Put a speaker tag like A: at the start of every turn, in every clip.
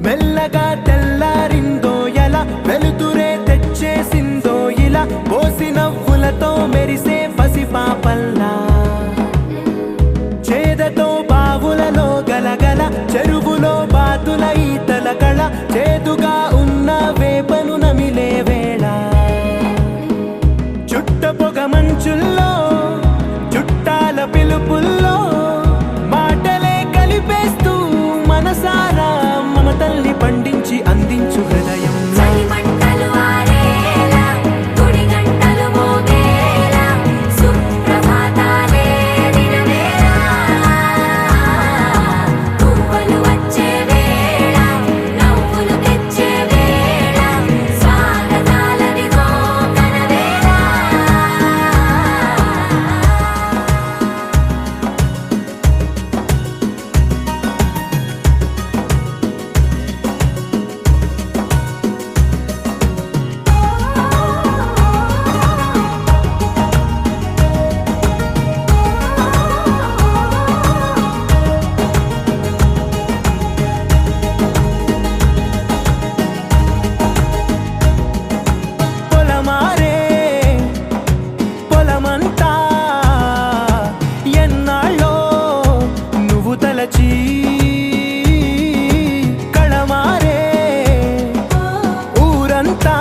A: మెల్లగా తెల్లారిందో ఎలా వెలుతురే తెచ్చేసిందో ఇలా పోసి నవ్వులతో మెరిసే పసిపాపల్లా చేదతో బావులలో గలగల చెరువులో బాతుల ఈతల కళ చేదుగా ఉన్న వేపను నమిలే వేళ చుట్ట పొగ మంచుల్లో చుట్టాల పిలుపుల్లో మాటలే కలిపేస్తూ మనసారా మమతల్ని పండించి అందించు హృదయం కళమారే ఊరంతా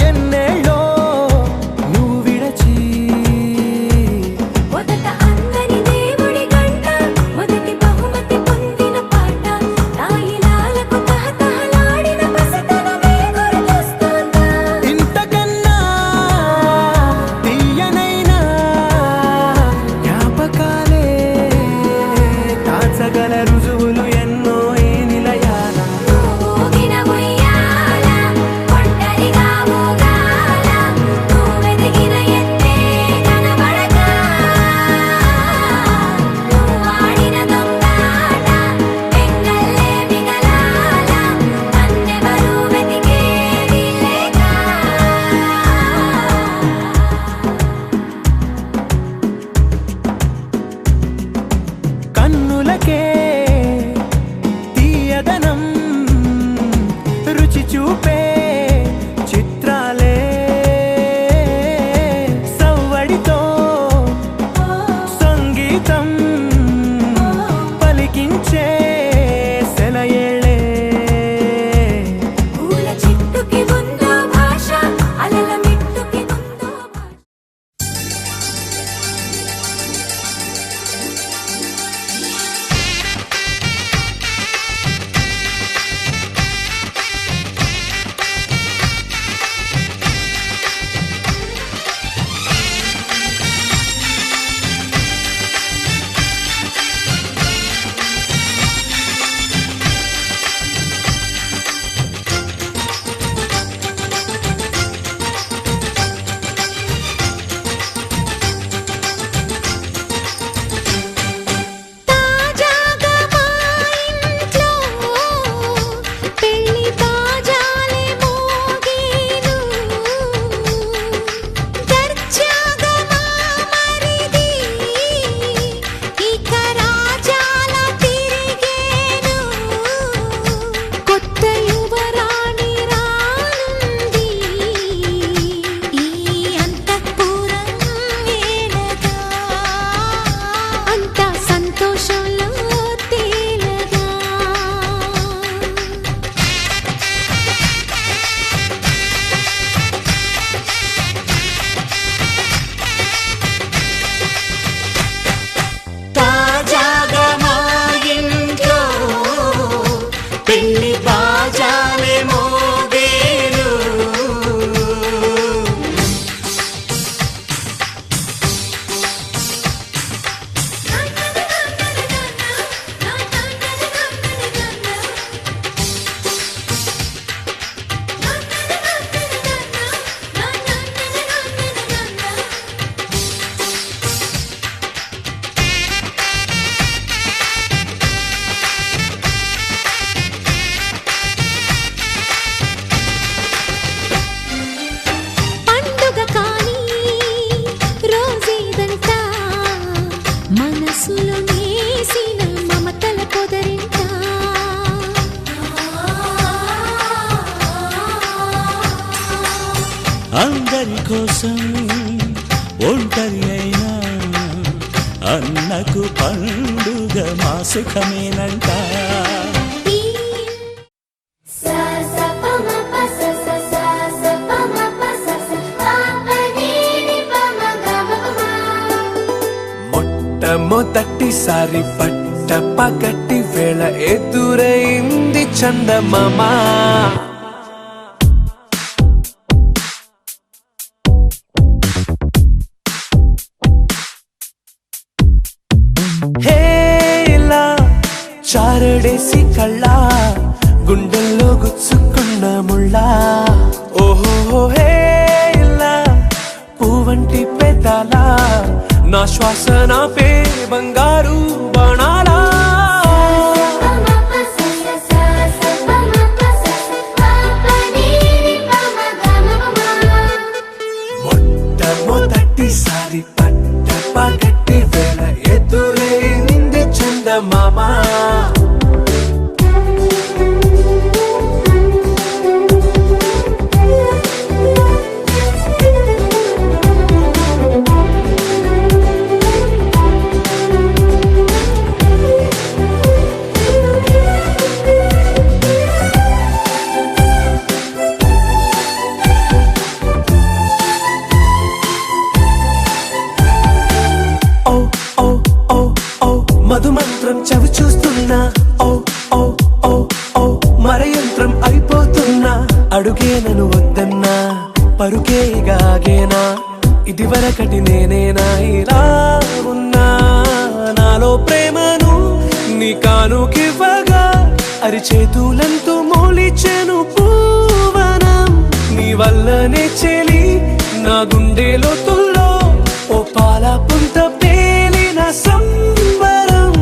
A: ఎన్నేళ్ళో నువ్వు విడచి
B: మొదట అందని దేవుడి గంట మొదటి బహుమతి పొందిన పాట తాయిలాలకు తహతహలాడిన పసితనమే గుర్తొస్తుందా
A: ఇంతకన్నా తీయనైనా జ్ఞాపకాలే దాచగల రుజువులు ఎన్నో ఈ నిలయాల
B: ఊగిన ఉయ్యాల ఒంటరిగా ఊగాల నువ్వెదిగిన ఎత్తే కనబడక నువ్వాడిన దొంగాట పెంగల్లే మిగలాల నన్నెవరూ వెతికేది లేక
A: కన్నులకే తీయదనం రుచి చూపే చిత్రాలే సవ్వడితో సంగీతం పలికించే సెలయేళే
B: పూల చిట్టుకి ఉందో భాష అలల మిట్టుకి ఉందో భాష
C: అందరి కోసం ఒంటరి అయినా అన్నకు పండుగ మా సుఖమేనంట.
A: మొట్టమొదటిసారి పట్ట పగటి వేళ ఎదురైంది చందమామ. హేలా చారడేసి కళ్ళ గుండెల్లో గుచ్చుకున్న ముళ్ళ. ఓహో హేలా పువ్వంటి పెదాల నా శ్వాస నాపే బంగారు బాణాలా. మొట్టమొదటిసారి పట్ట పగటి వేళ ఎదురైంది చందమామ. మధుమంత్రం చవి చూస్తున్నా, ఓ ఓ ఓ ఓ మరయంత్రం అయిపోతున్నా. అడుగే నన్ను వద్దన్నా పరుగే గాగేనా, ఇది వరకటి నేనేనా ఇలా ఉన్నా. నాలో ప్రేమను నీ కానుకివ్వగా అరిచేతులంతో మోలిచెను పూవనం. నీ వల్లనే చెలి నా గుండె లోతుల్లో ఓ పాల పుంత పేలిన సంబరం.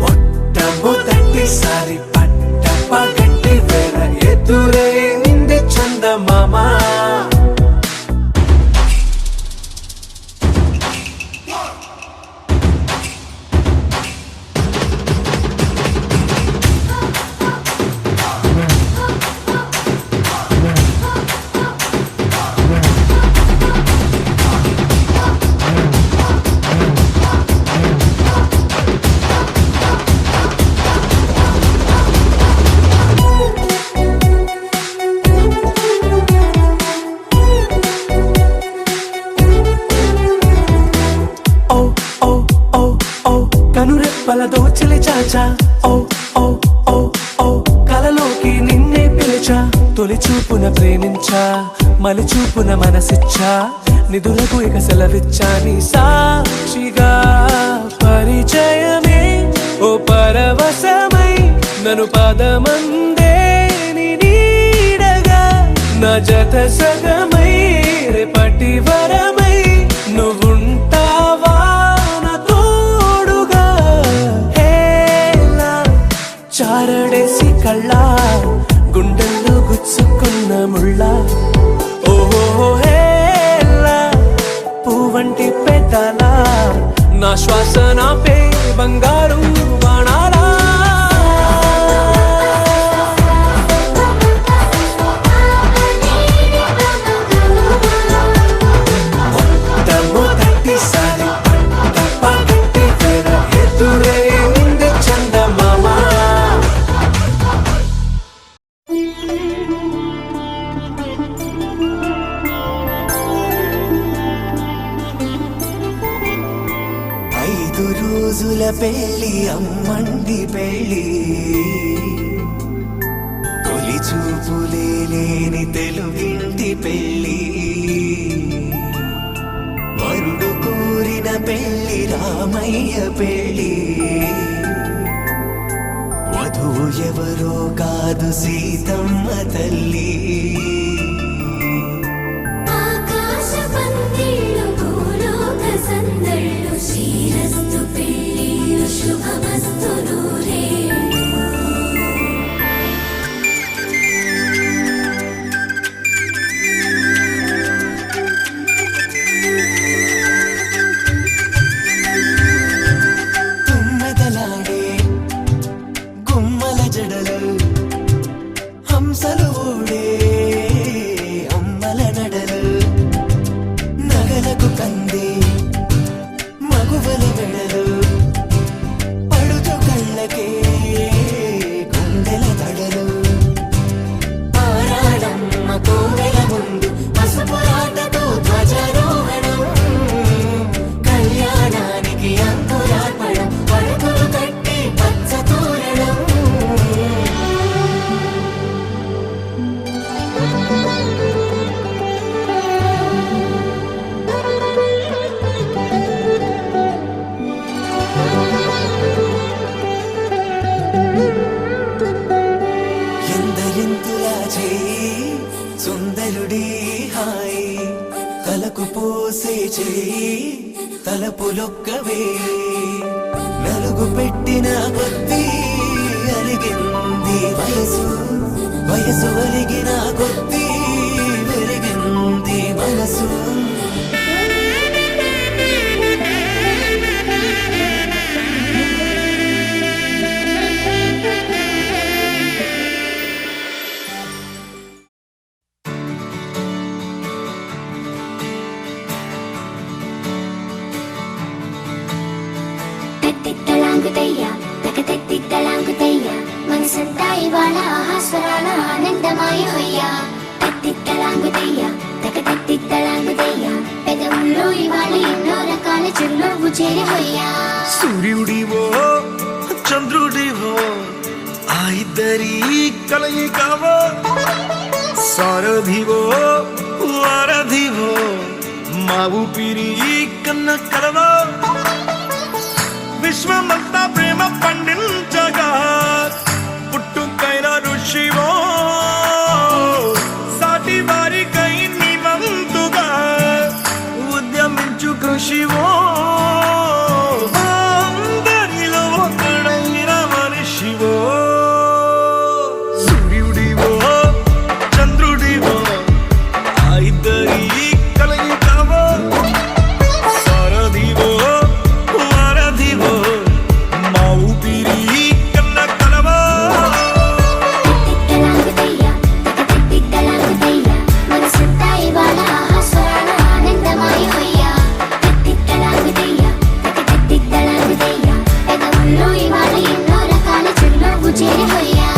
A: మొట్టమొదటిసారి పట్ట పగటి వేళ ఎదురైంది చందమామ. కనురెప్పల దోచిలి చాచా, ఓ ఓ ఓ ఓ కలలోకి నిన్నే పిలిచా. తొలి చూపున ప్రేమించా, మలి చూపున మనసిచ్చా. నిధులకు ఇక సెలవిచ్చా నీ సాక్షిగా. పరిచయమే ఓ పరవశమై నన్ను పదమందే నీ నీడగా. నా జత సగమై రేపటి వరమై నువ్వుంటావా నా తోడుగా. హేలా చారడేసి కళ్ళ గుండెల్లో గుచ్చుకున్న ముళ్ళ. ఓహో హేలా పువ్వంటి పెదాల నా శ్వాస నాపే బంగారు బాణాలా. మొట్టమొదటిసారి పట్ట పగటి వేళ ఎదురైంది చందమామ. రోజుల పెళ్ళి అమ్మండి పెళ్ళి, తొలి చూపులే లేని తెలుగింటి పెళ్ళి. వరుడు కోరిన పెళ్ళి రామయ్య పెళ్ళి, వధువు ఎవరో కాదు సీతమ్మ తల్లి.
B: శ్రీరస్తు పెళ్ళిళ్ళు శుభమస్తు నూరేళ్ళు.
A: తుమ్మెదలాడే ఊడే అమ్మల నడలు నగలకు కంది మగువల మెడలు పడుచు కళ్ళకే గుండెల తడలు ఆరాడమ్మ కోవెల ముందు పసుపు రాతతో ధ్వజారోహణం కళ్యాణానికి అంకురార్పణం పడుకులు కట్టి పచ్చ తోరణం ఎందరింతులా చేయి సుందరుడి హాయి తలకు పోసే చేయి తలపులొక్కవే నలుగు పెట్టిన కొద్దీ అలిగింది వయసు వయసు అలిగిన కొద్దీ వెలిగింది మనసు
D: తెత్తిత్తలాంగుతయ్యా తెగతెత్తిత్తలాంగుతయ్యా మనసంతా ఇవాళ ఆహాస్వరాల ఆనందమాయ హొయ్యా తెత్తిత్తలాంగుతయ్యా తెగతెత్తిత్తలాంగుతయ్యా పెదవుల్లో ఇవాళ ఎన్నో రకాల చిరునవ్వు చేరి హొయ్యా
E: సూర్యుడివో చంద్రుడివో ఆ ఇద్దరి కలయికవో సారథివో వారధివో మా ఊపిరి కన్న కలవో విశ్వమంతా ప్రేమ పండించగా పుట్టుకైన ఋషివో సాటి వారికై నివంతుగా ఉద్యమించు కృషివో అందరిలో ఒకడైన మనిషివో సూర్యుడివో చంద్రుడివో ఆ ఇద్దరి కలయికవో సారథివో వారధివో మా ఊపిరి కన్న కలవో
D: తెత్తిత్తలాంగుతయ్యా తెగతెత్తిత్తలాంగుతయ్యా మనసంతా ఇవాళ ఆహాస్వరాల ఆనందమాయ హొయ్యా తెత్తిత్తలాంగుతయ్యా తెగతెత్తిత్తలాంగుతయ్యా పెదవుల్లో ఇవాళ ఎన్నో రకాల చిరునవ్వు చేరి హొయ్యా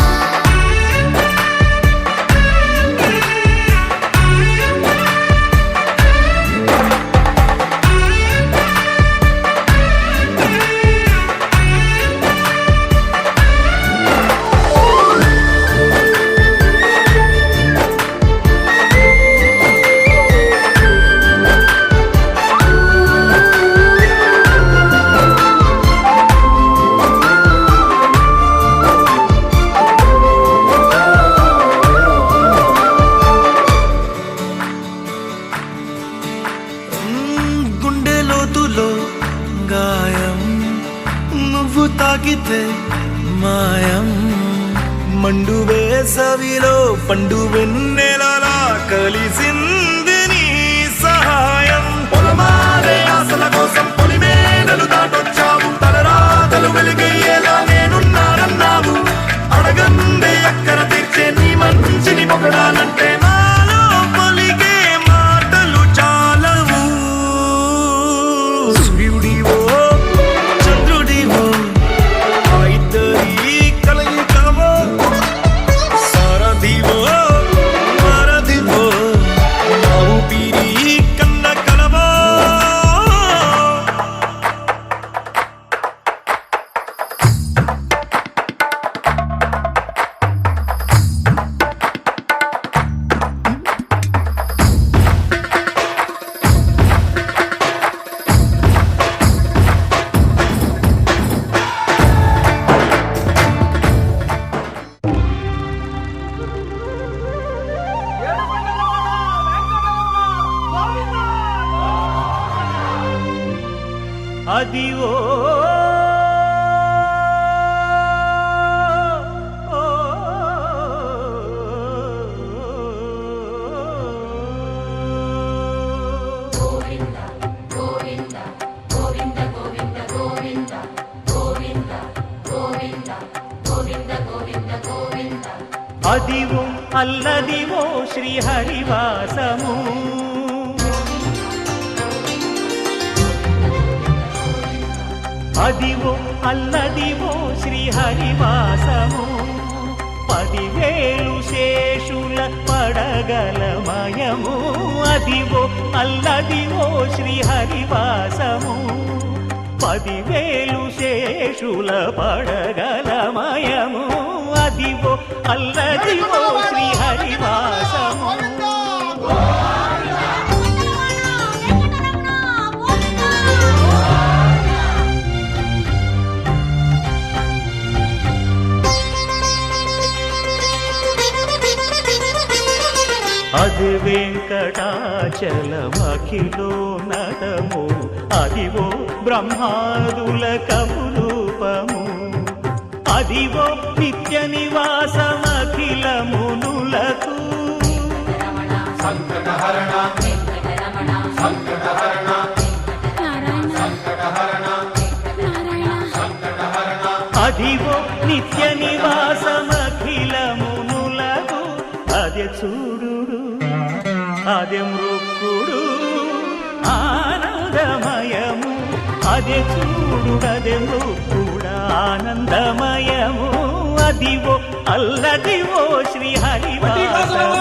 E: గుండె లోతులో గాయం నువ్వు తాకితే మాయం మండు వేసవిలో పండు వెన్నెలలా కలిసింది నీ సహాయం పొలమారే ఆశల కోసం పొలిమేనలు దాటొచ్చావు తలరాతలు వెలుగయ్యేలా నేనున్నానన్నావు అడగందే అక్కర తీర్చే నీ మంచిని పొగడాలంటే నాలో పలికే మాటలు చాలవు సూర్యుడివో చంద్రుడివో ఆ ఇద్దరి కలయికవో సారథివో వారధివో మా ఊపిరి కన్న కలవో
C: అదివో అదివో అల్లదివో శ్రీహరివాసము అదివో అల్లదివో శ్రీహరివాసము 10,000 శేషుల పడగలమయము అదివో అల్లదివో శ్రీహరివాసము 10,000 శేషుల పడగలమయము అదివో అల్లదివో శ్రీహరివాసము అది వెంకటాచలమఖిలో నటము అదివో బ్రహ్మాదుల కపురూపము అదివో నిత్య నివాసమఖిల మునులకు అదివో నిత్య నివాసమఖిల మునులకు అదే చూడు అదే మృక్కుడు ఆనందమయము అదే చూడు అదే మృక్కుడు ఆనందమయము అదివో అల్లదివో శ్రీహరివాసము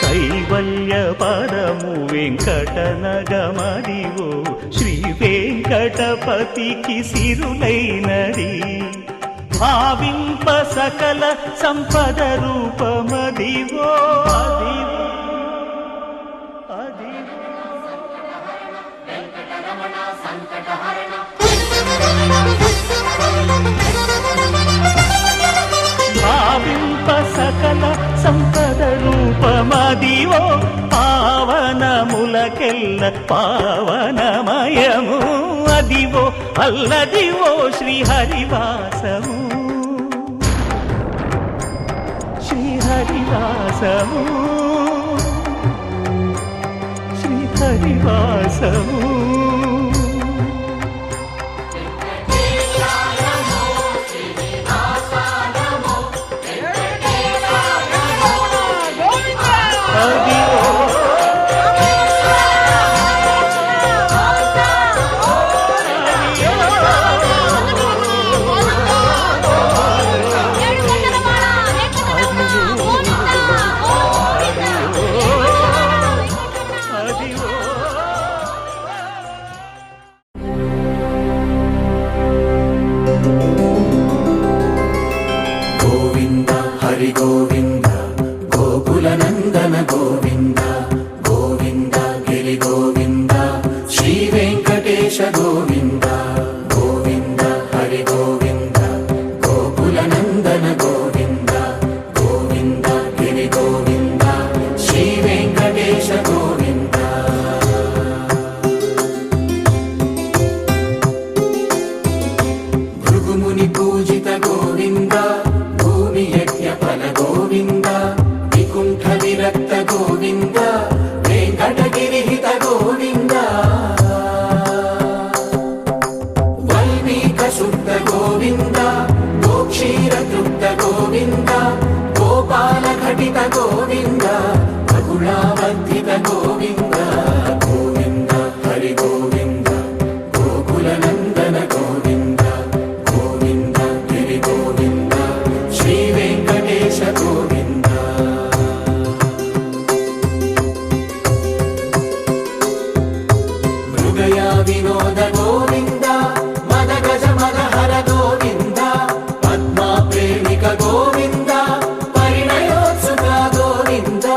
C: కైవల్య పరము వెంకటనగమదివో శ్రీ వెంకటపతికి సిరులైనది భావింప సకల సంపద రూపమదివో అదివో అదివో భావింప సకల సంపద రూపమదివో పావనములకెల్ల పావనమయము అదివో అల్లదివో శ్రీహరివాసము శ్రీహరివాసము శ్రీహరివాసము
A: గోవింద హరి గోవింద గోకుల నందన గోవింద గోవింద గిరి గోవింద శ్రీ వెంకటేశ గోవింద గోవింద హరి గోవింద గోకుల నందన గోవింద గోవింద గిరి గోవింద శ్రీ వెంకటేశ గోవింద భృగుముని పూజిత గోవింద భూమి యజ్ఞ ఫల గోవింద వికుంఠ విరక్త గోవింద వెంకటగిరిహిత గోవింద వల్మీక శుద్ధ గోవింద గోక్షీర తృప్త గోవింద గోపాల ఘటిత గోవింద బహుళావర్ధిత గోవింద గోవింద హరి గోవింద గోకుల నందన గోవింద గోవింద గిరి గోవింద శ్రీ వెంకటేశ గోవింద మృగయా వినోద గోవింద మద గజ మద హర గోవింద పద్మా ప్రేమిక గోవింద పరిణయోత్సుక గోవింద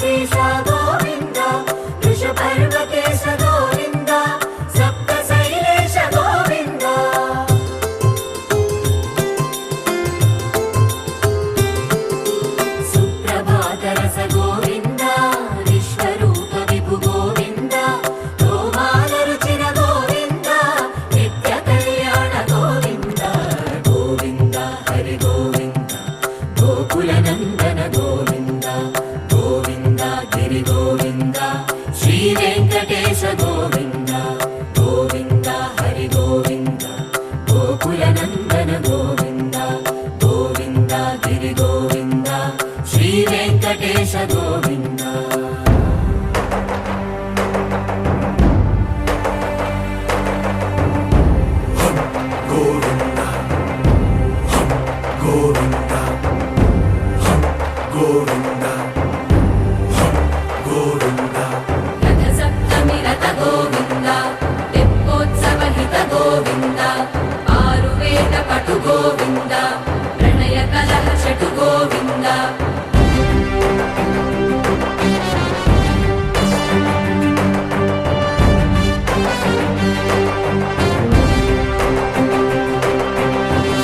A: ద్వారకాధीश గోవింద వృషపర్వతేశ గోవింద సప్త శైలేశ గోవింద సుప్రభాతరస గోవింద విశ్వరూప విభు గోవింద గోమాల రుచిర గోవింద నిత్య కళ్యాణ గోవింద గోవింద హరి గోవింద గోకుల నందన గోవింద గోవింద గిరి గోవింద శ్రీ వెంకటేశ గోవింద గోవింద హరి గోవింద గోకుల నందన గోవింద గోవింద గిరి గోవింద శ్రీ వెంకటేశ గోవింద గోవింద గోవింద గోవింద గోవింద
B: రథ సప్తమి రథ గోవింద తెప్పోత్సవ హిత గోవింద ఆరువేద పటు గోవింద ప్రణయ కలహ షటు గోవింద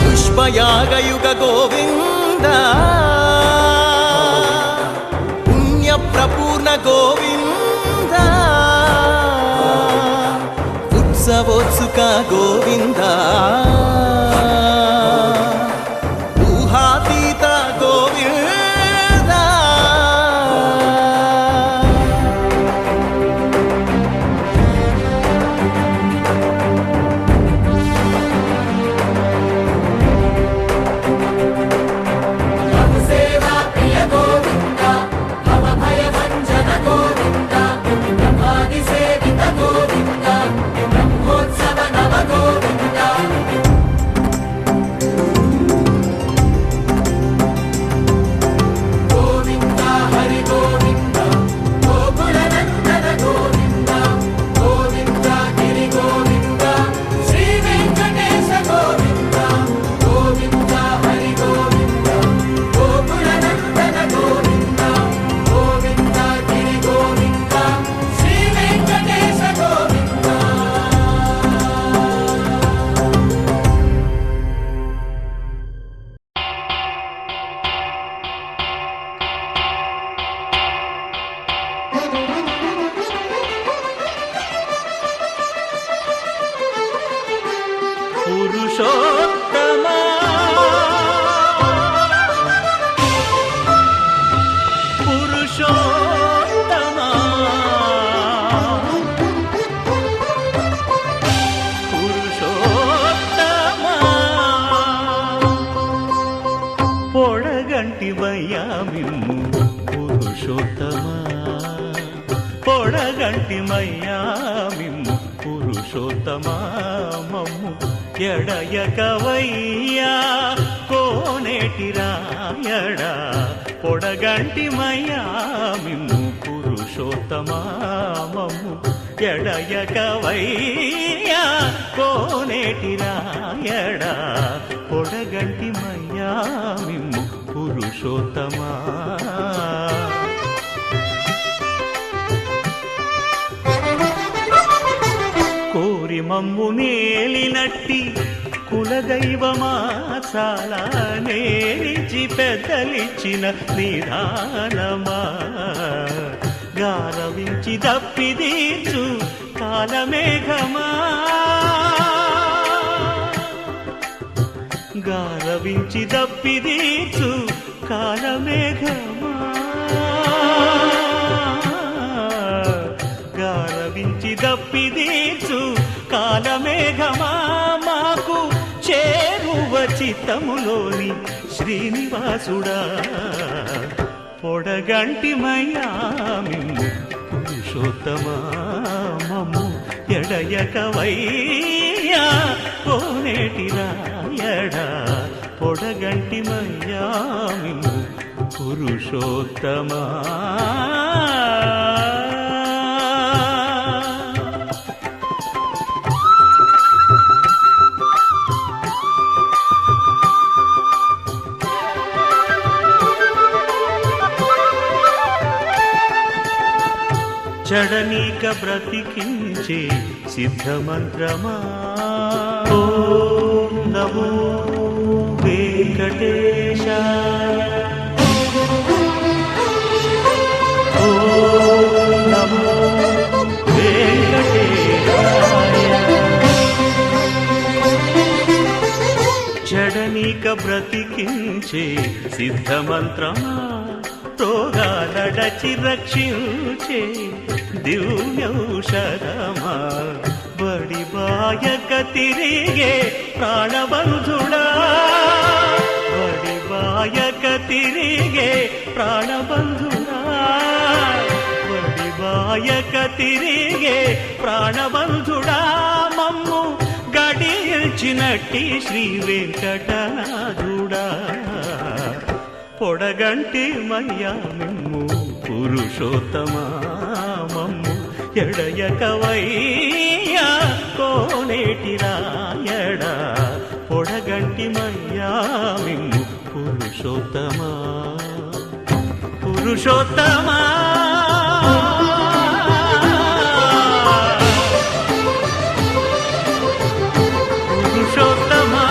E: పుష్పయాగయుగ గోవింద పుణ్యప్రపూర్ణ గోవింద ఉత్సవోత్సుక గోవింద ఊహాతీత గోవింద
A: సేవా ప్రియ గోవింద భవ భయ భంజన గోవింద బ్రహ్మాది సేవిత గోవింద బ్రహ్మోత్సవ నవ గోవింద గోవింద హరి గోవింద గోకుల నందన గోవింద గోవింద గిరి గోవింద శ్రీ వెంకటేశ గోవింద గోవింద హరి గోవింద గోకుల నందన గోవింద గోవింద గిరి గోవింద శ్రీ వెంకటేశ గోవింద
C: పురుషోత్తమా పురుషోత్తమా పురుషోత్తమా పొడగంటి మయ్యామిమ్ము పురుషోత్తమా పొడగంటి మయ్యామిమ్ము పురుషోత్తమా మమ్ము ఎడయకవయ్యా కోనేటి రాయడా పొడగంటి మయ్యామిమ్ము పురుషోత్తమా మమ్ము ఎడయకవయ్యా కోనేటి రాయడా పొడగంటి మయ్యామిమ్ము పురుషోత్తమా కోరి మమ్ము నేలినట్టి కులదైవమా చాలా నేరిచి పెద్దలిచ్చిన నిదానమా గారవించి దప్పిదీచు కాలమేఘమా గారవించి దప్పిదీచు కాలమేఘమా గారవించి దప్పిదీచు కాలమేఘమా మాకు చేరువ చిత్తములోని శ్రీనివాసుడా పొడగంటి మయ్యామిమ్ము పురుషోత్తమా మమ్ము ఎడయకవయ్యా కోనేటి రాయడా పొడగంటి మయ్యామిమ్ము పురుషోత్తమా చెడనీక బ్రతికించే సిద్ధమంత్రమా ఓం నమో వెంకటేశాయ ఓం నమో వెంకటేశాయ చెడనీక బ్రతికించే సిద్ధమంత్రమా రోగాలడచి రక్షించే దివ్యౌషధమా బడి బాయక తిరిగే ప్రాణబంధుడా బడి బాయక తిరిగే ప్రాణబంధుడా బడి బాయక తిరిగే ప్రాణబంధుడా మమ్ము గడిచినట్టి శ్రీ వెంకటనాథుడా పొడగంటి మయ్యా మిమ్ము పురుషోత్తమా మమ్ము ఎడయకవయ్యా కోనేటి రాయడా పొడగంటి మయ్యా మిమ్ము పురుషోత్తమా పురుషోత్తమా పురుషోత్తమా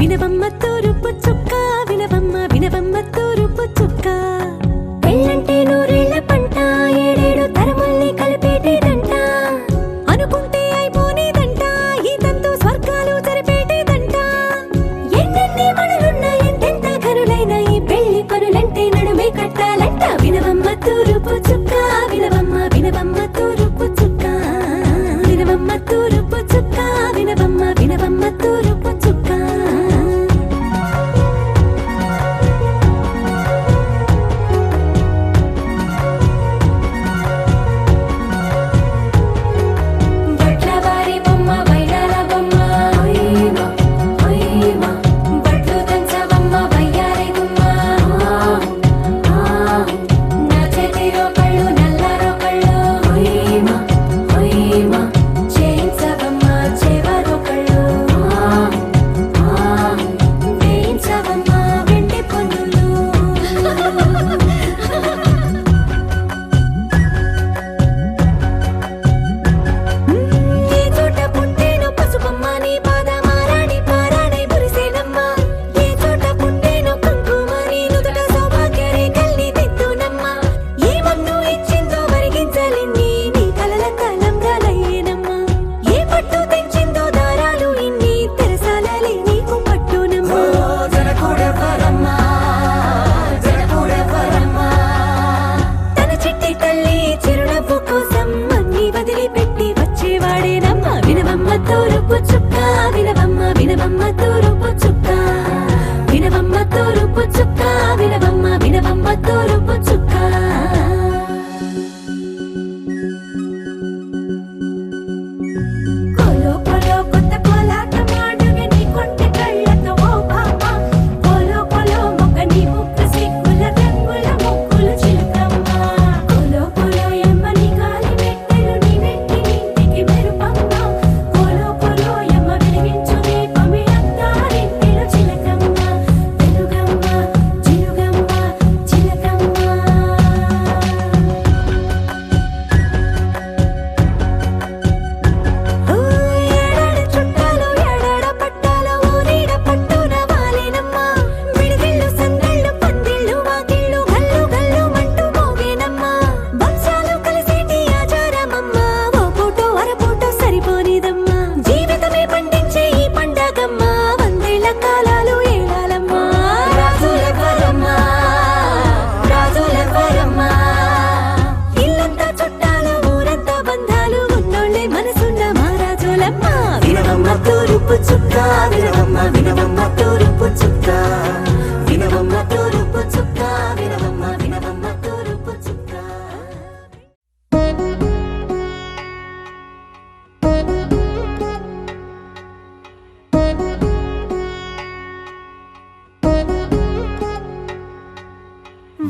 B: వినవమ్మ తూరుపు చుక్క వినవమ్మ వినవమ్మ తూరుపు చుక్క పెళ్ళంటే నూరేళ్ల పంట ఏడేడు తరముల్ని కలిపేటేదంట అనుకుంటే అయిపోనేదంట ఈ తంతు స్వర్గాలు జరిపేటేదంట ఎన్నెన్ని మనులున్న ఎంతెంత కనులైన ఈ పెళ్లి పనులంటే నడుమే కట్టాలంట వినవమ్మ తూరుపు చుక్క వినవమ్మ వినవమ్మ తూరుపు చుక్క వినవమ్మ తూరుపు చుక్క వినవమ్మ వినవమ్మ తూరుపు చుక్క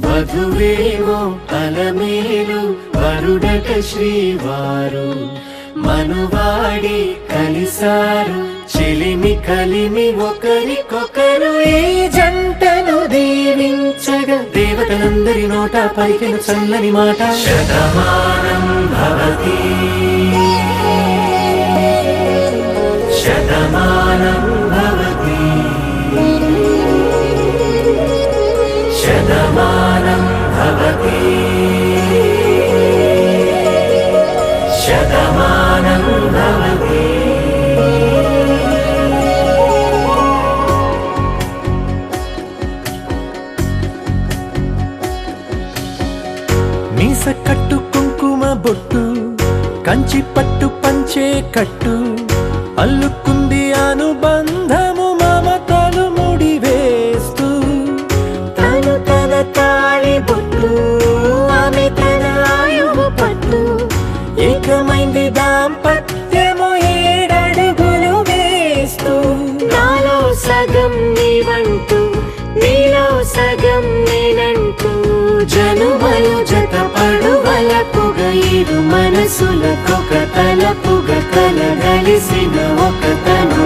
A: వధువేమో అలమేలు వరుడట శ్రీవారు మనువాడి కలిసారు చెలిమి కలిమి ఒకరికొకరు ఈ జంటను దీవించగా దేవతలందరి నోట పలికిన చల్లని మాట శతమానం భవతి శతమానం భవతి శతమానం భవతి శతమానం భవతి
E: మీస కట్టు కుంకుమ బొట్టు కంచి పట్టు పంచే కట్టు అల్లుకుంది అనుబంధము మమతలు ముడివేస్తూ
B: తను తన తాళి బొట్టు ఆమె తన ఆయువు పట్టు
E: ఏకమైంది దాంపత్యము ఏడడుగులు వేస్తూ
B: నాలో సగం నీవంటూ నీలో సగం నేనంటూ జనుమలు జతపడువలపుగ ఇరు మనసులకొక తలపుగ కలగలిసిన ఒక తను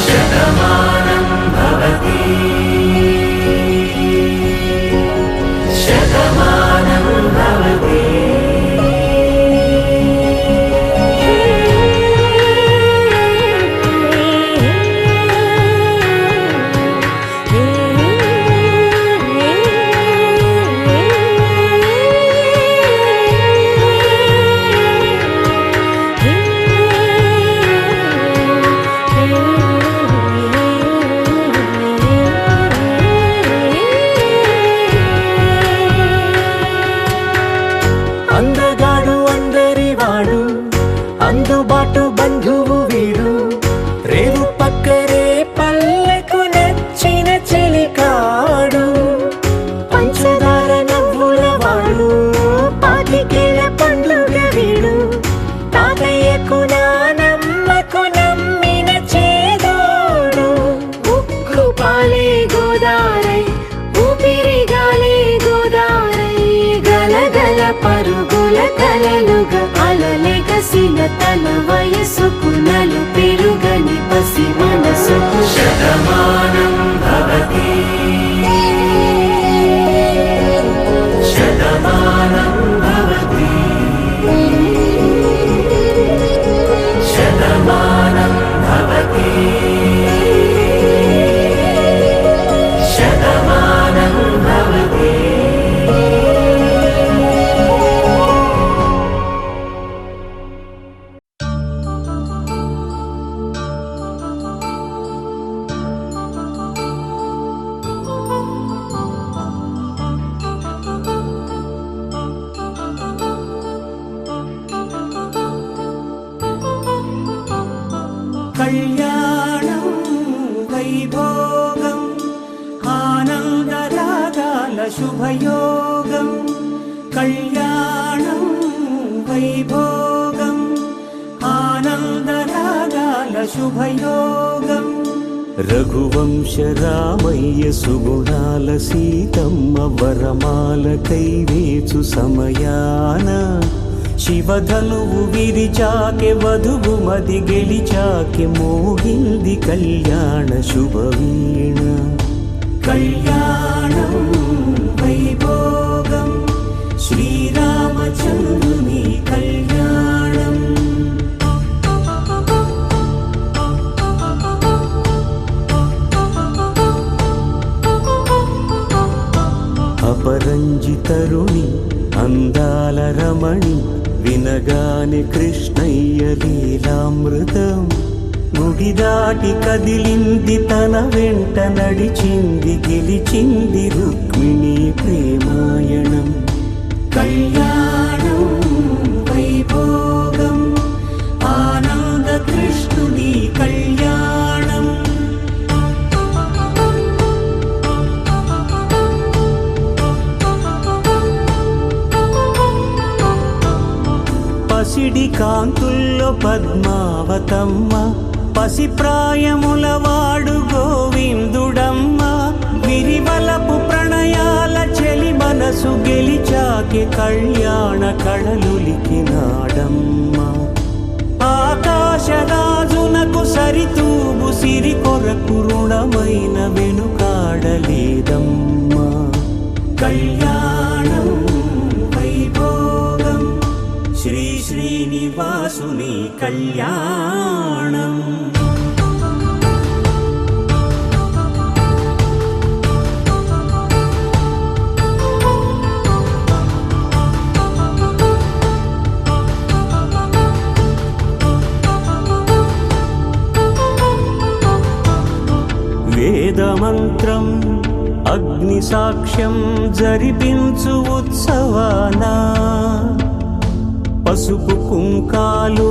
A: శతమానం భవతి శతమానం భవతి
B: పాలే గోదారై ఊపిరి గాలే గోదారై గలగల పరుగుల కలలుగా అలలెగసిన తన వయసుకు నలు పెరుగని పసి మనసుకు
A: శతమానం భవతి శతమానం భవతి శతమానం భవతి శతమానం భవతి
E: కళ్యాణం వైభోగం ఆనందరాగాల శుభయోగం కళ్యాణం వైభోగం ఆనందరాగాల శుభయోగం రఘువంశ రామయ్య సుగుణాల సీతమ్మ వరమాల కైవేచు సమయాన శివధనువు విరిచాకె వధువు మది గెలిచాకె మోగింది కళ్యాణ శుభవీణ కళ్యాణం వైభోగం శ్రీరామచంద్రుని కళ్యాణం అపరంజి తరుణి అందాల రమణి వినగానే కృష్ణయ్య లీలామృతం గుడి దాటి కదిలింది తన వెంట నడిచింది గెలిచింది రుక్మిణి ప్రేమాయణం కళ్యాణం వైభోగం ఆనంద కృష్ణుని కళ్యాణం పసిడి కాంతుల్లో పద్మావతమ్మ పసిప్రాయముల వాడు గోవిందుడమ్మ విరివలపు ప్రణయాల చెలి మనసు గెలిచాకే కళ్యాణ కళలులికినాడమ్మ ఆకాశరాజునకు సరితూబు సిరి కొరకు రుణమైన వెనుకాడలేదమ్మా కళ్యాణం వైభోగం శ్రీ శ్రీనివాసుని కళ్యాణం వేదమంత్రం అగ్ని సాక్ష్యం జరిపించు ఉత్సవాన పసుపు కుంకాలు